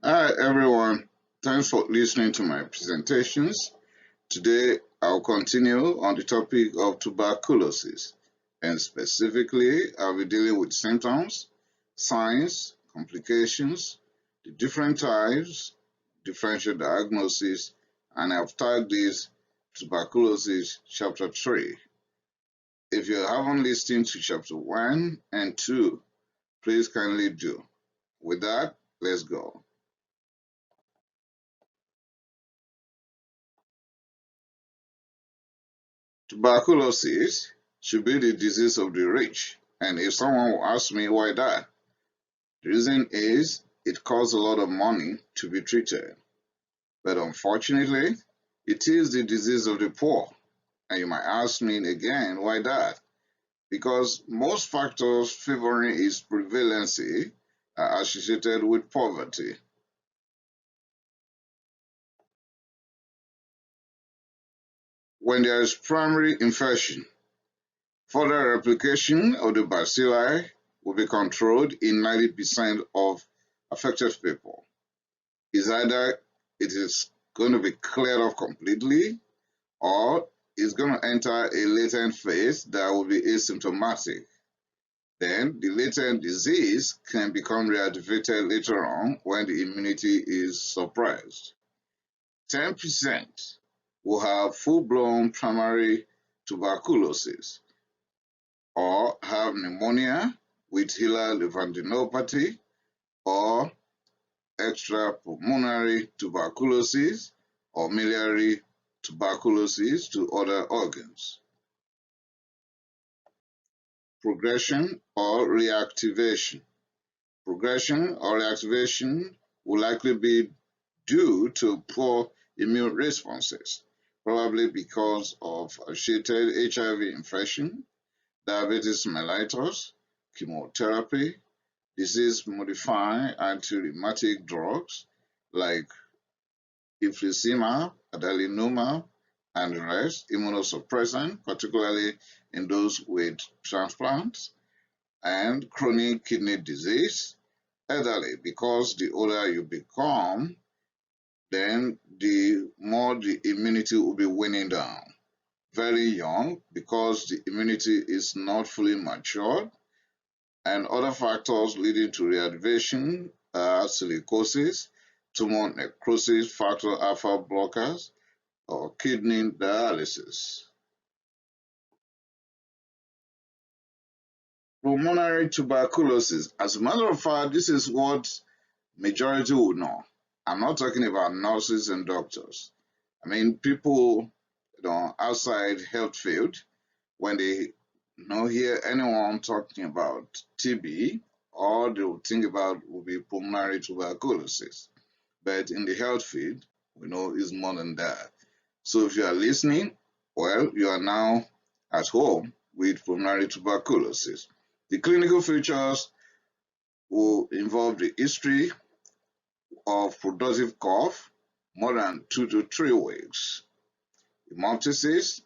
Hi everyone, thanks for listening to my presentations. Today I'll continue on the topic of tuberculosis, and specifically I'll be dealing with symptoms, signs, complications, the different types, differential diagnosis, and I've tagged this tuberculosis chapter 3. If you haven't listened to chapter 1 and 2, please kindly do. With that, let's go. Tuberculosis should be the disease of the rich, and if someone will ask me why that, the reason is it costs a lot of money to be treated. But unfortunately, it is the disease of the poor. And you might ask me again, why that? Because most factors favoring its prevalency are associated with poverty. When there is primary infection, further replication of the bacilli will be controlled in 90% of affected people. Is either it is going to be cleared off completely or it's going to enter a latent phase that will be asymptomatic. Then the latent disease can become reactivated later on when the immunity is suppressed. 10% will have full-blown primary tuberculosis or have pneumonia with Hilar Adenopathy or extrapulmonary tuberculosis or miliary tuberculosis to other organs. Progression or reactivation. Progression or reactivation will likely be due to poor immune responses, probably because of associated HIV infection, diabetes mellitus, chemotherapy, disease-modifying anti-rheumatic drugs like infliximab, adalimumab, and the rest, immunosuppressant, particularly in those with transplants, and chronic kidney disease, elderly, because the older you become, then the more the immunity will be waning down. Very young, because the immunity is not fully matured, and other factors leading to reactivation are silicosis, tumor necrosis, factor alpha blockers, or kidney dialysis. Pulmonary tuberculosis. As a matter of fact, this is what majority would know. I'm not talking about nurses and doctors. I mean, people outside health field, when they hear anyone talking about TB, all they will think about will be pulmonary tuberculosis. But in the health field, we know it's more than that. So if you are listening, well, you are now at home with pulmonary tuberculosis. The clinical features will involve the history of productive cough more than 2 to 3 weeks, hemoptysis,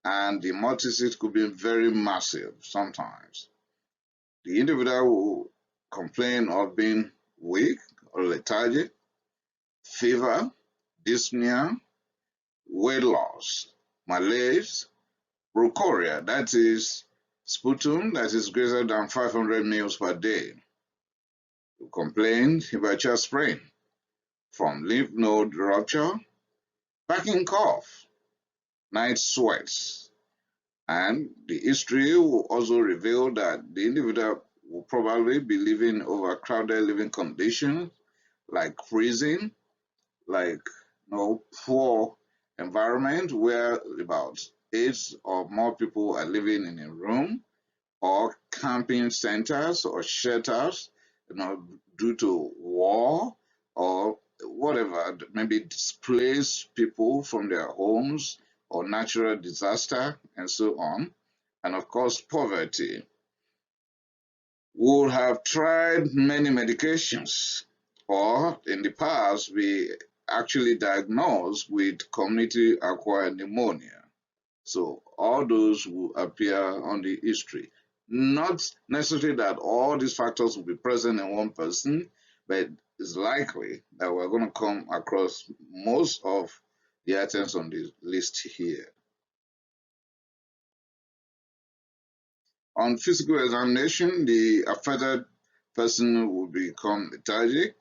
and the hemoptysis could be very massive sometimes. The individual will complain of being weak or lethargic, fever, dyspnea, weight loss, malaise, bronchorrhea, that is sputum that is greater than 500 ml per day. You complain about chest pain from lymph node rupture, backing cough, night sweats, and the history will also reveal that the individual will probably be living overcrowded living conditions like freezing, like poor environment where about 8 or more people are living in a room, or camping centers or shelters, due to war or whatever, maybe displaced people from their homes or natural disaster and so on, and of course poverty. Would have tried many medications, or in the past we actually diagnosed with community acquired pneumonia. So all those will appear on the history. Not necessarily that all these factors will be present in one person, but it's likely that we're going to come across most of the items on the list here. On physical examination, the affected person will become lethargic.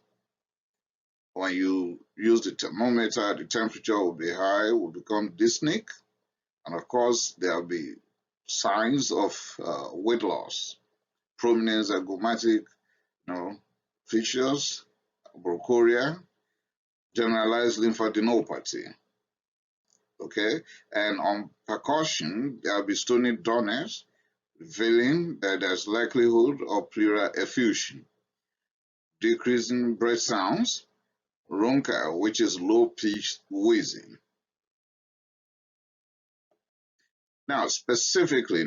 When you use the thermometer, the temperature will be high, will become dyspneic, and of course, there will be signs of weight loss, prominent zygomatic features, Bronchorrhea, generalized lymphadenopathy. Okay, and on percussion, there will be stony dullness, revealing that there's likelihood of pleural effusion, decreasing breath sounds, ronca, which is low-pitched wheezing. Now, specifically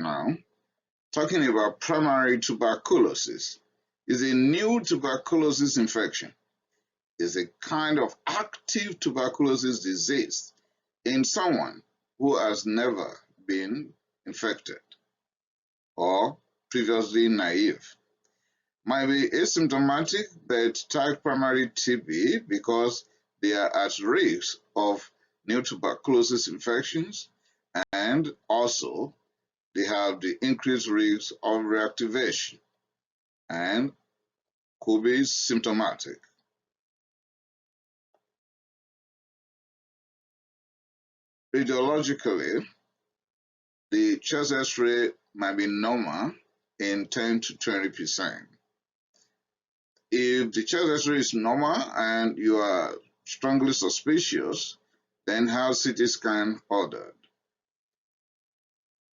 talking about primary tuberculosis, is a new tuberculosis infection. It's a kind of active tuberculosis disease in someone who has never been infected or previously naive. Might be asymptomatic but type primary TB because they are at risk of new tuberculosis infections, and also they have the increased risk of reactivation and could be symptomatic. Radiologically, the chest X-ray might be normal in 10 to 20%. If the chest X-ray is normal and you are strongly suspicious, then have CT scan ordered.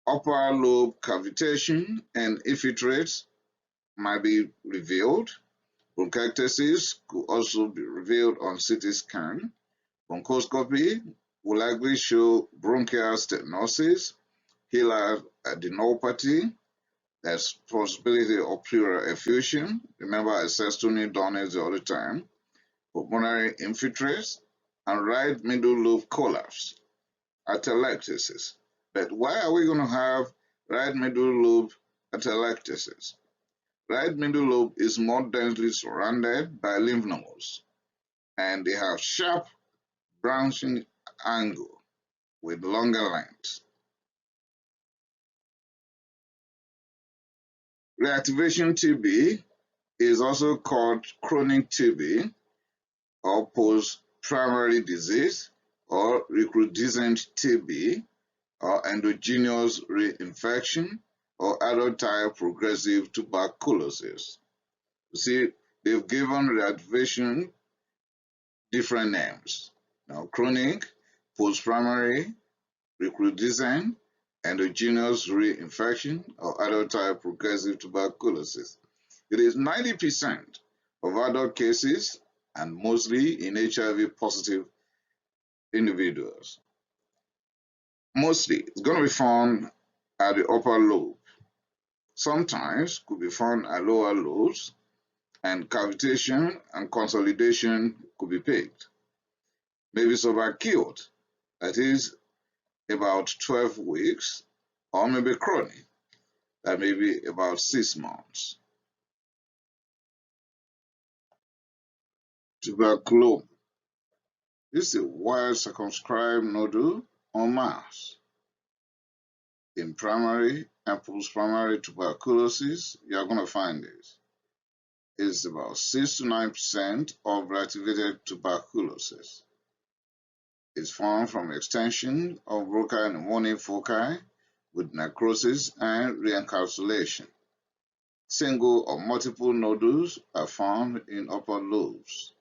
Upper lobe cavitation and infiltrates might be revealed. Bronchiectasis could also be revealed on CT scan. Bronchoscopy will likely show bronchial stenosis, Hilar Adenopathy. There's possibility of pleural effusion. Remember, I said stony dullness the other time. Pulmonary infiltrates and right middle lobe collapse, atelectasis. But why are we going to have right middle lobe atelectasis? Right middle lobe is more densely surrounded by lymph nodes, and they have sharp branching angle with longer length. Reactivation TB is also called chronic TB or post-primary disease or recrudescent TB or endogenous reinfection or adult type progressive tuberculosis. You see, they've given reactivation different names. Now, chronic, post-primary, recrudescent, endogenous reinfection, or adult type progressive tuberculosis. It is 90% of adult cases and mostly in HIV positive individuals. Mostly, it's going to be found at the upper lobe. Sometimes could be found at lower lobes, and cavitation and consolidation could be picked. Maybe subacute, that is about 12 weeks, or maybe chronic, that may be about 6 months. Tuberculoma. This is a wide circumscribed nodule or mass. In primary and post-primary tuberculosis, you are going to find this. It's about 6 to 9% of reactivated tuberculosis. It's formed from extension of bronchial pneumonia foci with necrosis and re-encapsulation. Single or multiple nodules are found in upper lobes.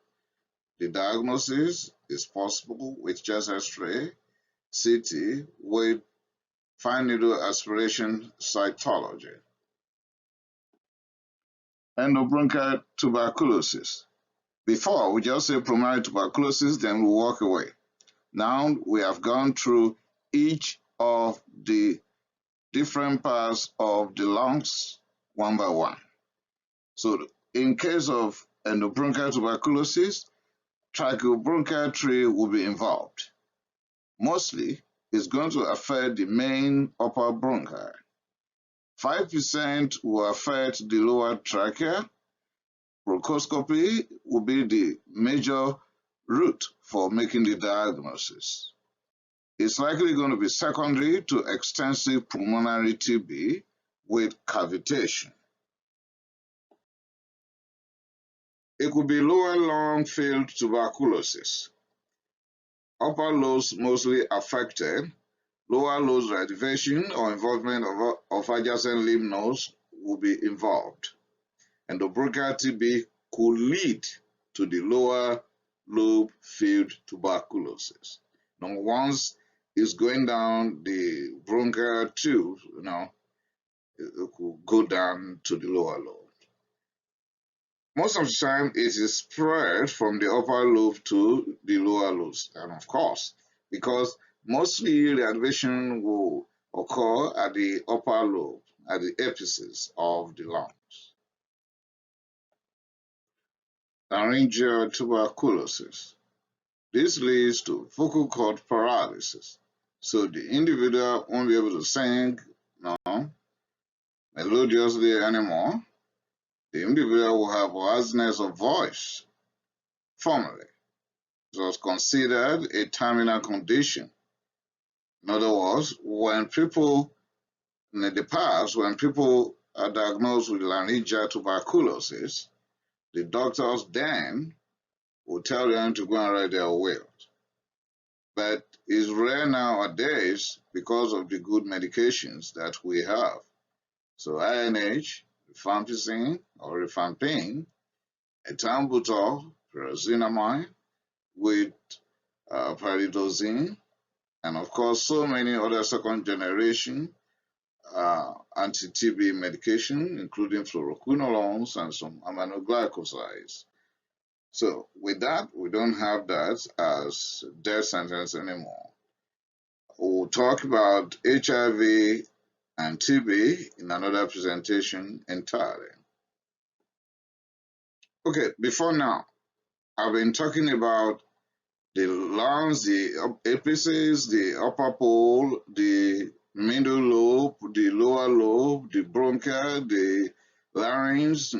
The diagnosis is possible with chest X-ray, CT, with fine needle aspiration cytology. Endobronchial tuberculosis. Before, we just say pulmonary tuberculosis, then we walk away. Now we have gone through each of the different parts of the lungs one by one. So in case of endobronchial tuberculosis, tracheobronchial tree will be involved. Mostly, it's going to affect the main upper bronchi. 5% will affect the lower trachea, Bronchoscopy will be the major route for making the diagnosis. It's likely going to be secondary to extensive pulmonary TB with cavitation. It could be lower lung field tuberculosis. Upper lobes mostly affected. Lower lobes reactivation or involvement of adjacent lymph nodes will be involved. Endobronchial TB could lead to the lower lobe field tuberculosis. Now, once it's going down the bronchial tube, it could go down to the lower lobe. Most of the time, it is spread from the upper lobe to the lower lobes, and of course, because mostly reactivation will occur at the upper lobe, at the apices of the lungs. Laryngeal tuberculosis. This leads to vocal cord paralysis, so the individual won't be able to sing melodiously anymore. The individual will have hoarseness of voice. Formerly, it was considered a terminal condition. In other words, when people in the past, when people are diagnosed with laryngeal tuberculosis, the doctors then would tell them to go and write their wills. But it's rare nowadays because of the good medications that we have. So INH, rifampicin or rifampin, ethambutol, pyrazinamide with pyridosine, and of course so many other second generation anti-TB medication, including fluoroquinolones and some aminoglycosides. So with that, we don't have that as death sentence anymore. We'll talk about HIV and TB in another presentation entirely. Okay, before now, I've been talking about the lungs, the apices, the upper pole, the middle lobe, the lower lobe, the bronchial, the larynx,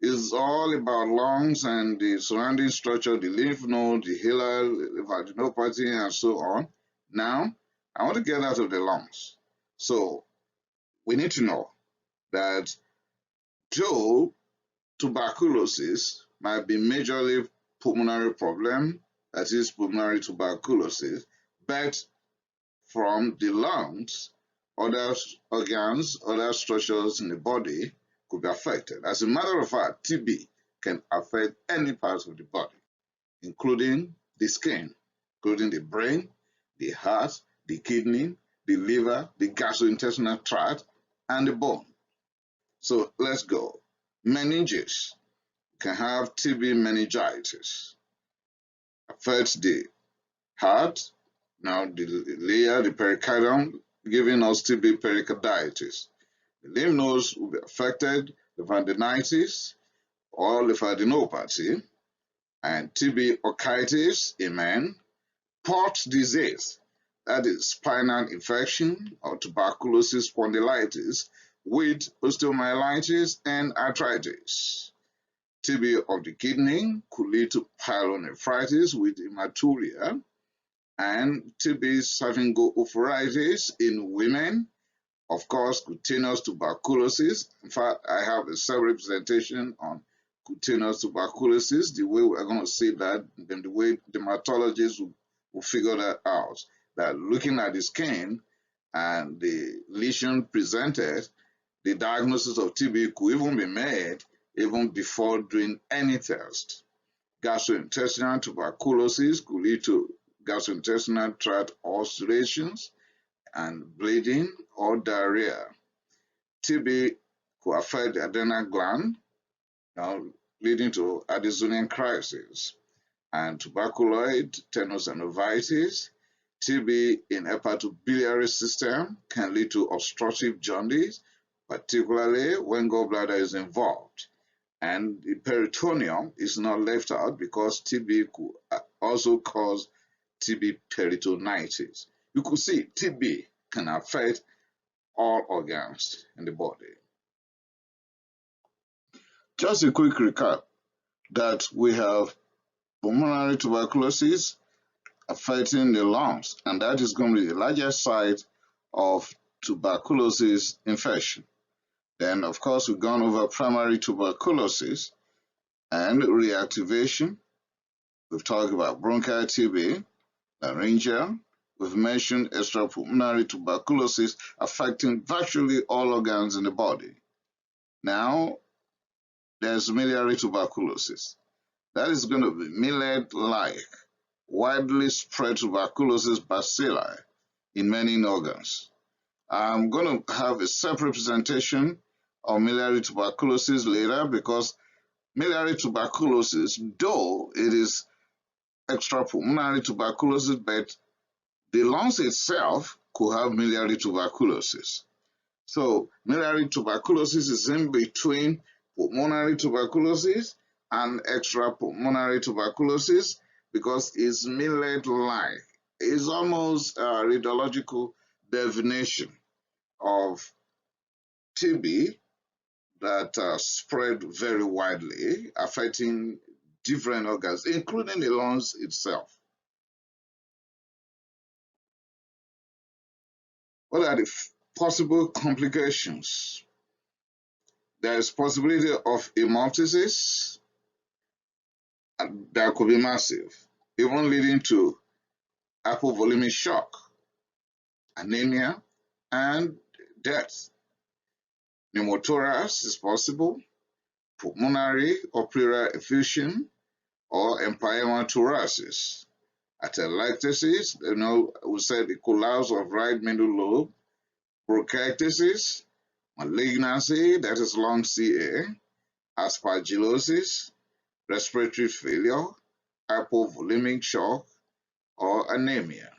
it's all about lungs and the surrounding structure, the lymph node, the hilar adenopathy, and so on. Now, I want to get out of the lungs. So, we need to know that though tuberculosis might be majorly pulmonary problem, that is pulmonary tuberculosis, but from the lungs, other organs, other structures in the body could be affected. As a matter of fact, TB can affect any part of the body, including the skin, including the brain, the heart, the kidney, the liver, the gastrointestinal tract, and the bone. So let's go. Meninges can have TB meningitis. Affects the heart, now the layer, the pericardium, giving us TB pericarditis. The lymph nodes will be affected, lymphadenitis or lymphadenopathy, and TB orchitis in men. Port disease, that is spinal infection or tuberculosis spondylitis with osteomyelitis and arthritis. TB of the kidney could lead to pyelonephritis with hematuria, and TB syringophoritis in women. Of course, cutaneous tuberculosis. In fact, I have a separate presentation on cutaneous tuberculosis, the way we're going to see that, and the way dermatologists will figure that out. That looking at the skin and the lesion presented, the diagnosis of TB could even be made even before doing any test. Gastrointestinal tuberculosis could lead to gastrointestinal tract ulcerations and bleeding or diarrhea. TB could affect the adrenal gland, leading to Addisonian crisis, and tuberculoid tenosynovitis. TB in hepatobiliary system can lead to obstructive jaundice, particularly when gallbladder is involved. And the peritoneum is not left out because TB could also cause TB peritonitis. You could see TB can affect all organs in the body. Just a quick recap that we have pulmonary tuberculosis affecting the lungs, and that is going to be the largest site of tuberculosis infection. Then, of course, we've gone over primary tuberculosis and reactivation. We've talked about bronchial TB, laryngeal. We've mentioned extrapulmonary tuberculosis affecting virtually all organs in the body. Now, there's miliary tuberculosis. That is going to be millet-like, widely spread tuberculosis bacilli in many organs. I'm going to have a separate presentation of miliary tuberculosis later, because miliary tuberculosis, though it is extrapulmonary tuberculosis, but the lungs itself could have miliary tuberculosis. So miliary tuberculosis is in between pulmonary tuberculosis and extrapulmonary tuberculosis because it's millet-like. It's almost a radiological definition of TB that spread very widely, affecting different organs, including the lungs itself. What are the possible complications? There is possibility of hemoptysis that could be massive, even leading to hypovolemic shock, anemia, and death. Pneumothorax is possible, pulmonary or pleural effusion, or empyema thoracis. Atelectasis, we said the collapse of right middle lobe, bronchiectasis, malignancy, that is lung CA, aspergillosis, respiratory failure, hypovolemic shock, or anemia.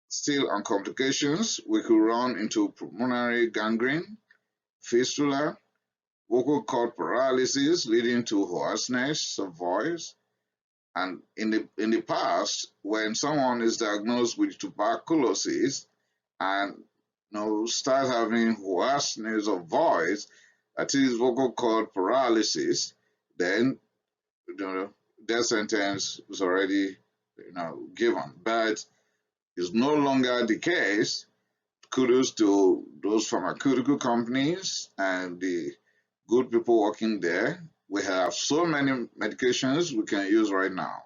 Still on complications, we could run into pulmonary gangrene, fistula, vocal cord paralysis leading to hoarseness of voice. And in the past, when someone is diagnosed with tuberculosis and start having hoarseness of voice, that is vocal cord paralysis, then death sentence was already given. But it's no longer the case. Kudos to those pharmaceutical companies and the good people working there. We have so many medications we can use right now.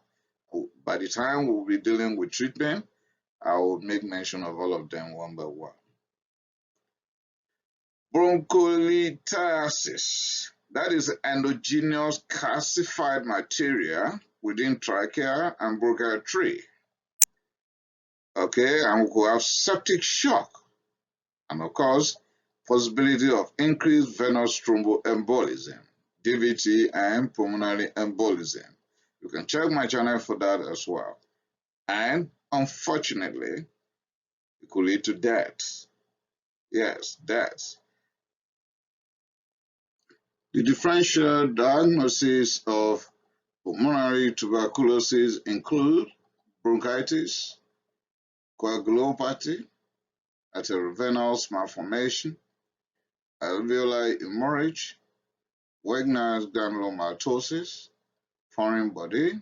By the time we'll be dealing with treatment, I will make mention of all of them one by one. Bronchiectasis, that is endogenous calcified material within trachea and bronchial tree. Okay, and we could have septic shock, and of course, possibility of increased venous thromboembolism, DVT, and pulmonary embolism. You can check my channel for that as well. And unfortunately, it could lead to death. Yes, death. The differential diagnosis of pulmonary tuberculosis include bronchitis, coagulopathy, arteriovenous malformation, alveolar hemorrhage, Wegener's granulomatosis, foreign body,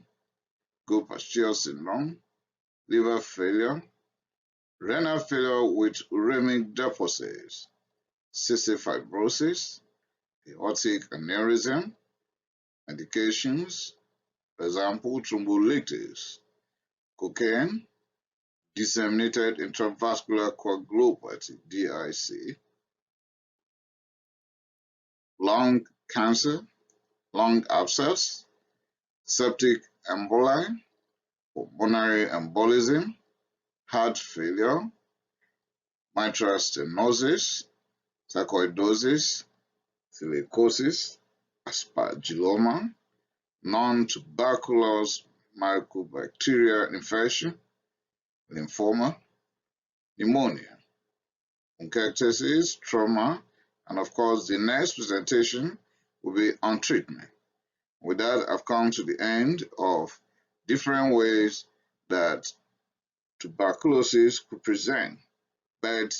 Goldbach syndrome, liver failure, renal failure with uremic deposits, cystic fibrosis, aortic aneurysm, medications, for example, thrombolytics, cocaine, disseminated intravascular coagulopathy, DIC, lung cancer, lung abscess, septic emboli, pulmonary embolism, heart failure, mitral stenosis, sarcoidosis, silicosis, aspergilloma, non-tuberculous mycobacterial infection, lymphoma, pneumonia, bronchiectasis, trauma, and of course the next presentation will be on treatment. With that, I've come to the end of different ways that tuberculosis could present, but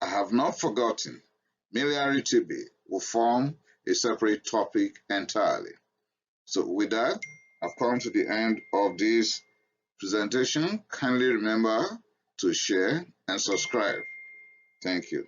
I have not forgotten Miliary TB will form a separate topic entirely. So with that, I've come to the end of this presentation. Kindly remember to share and subscribe. Thank you.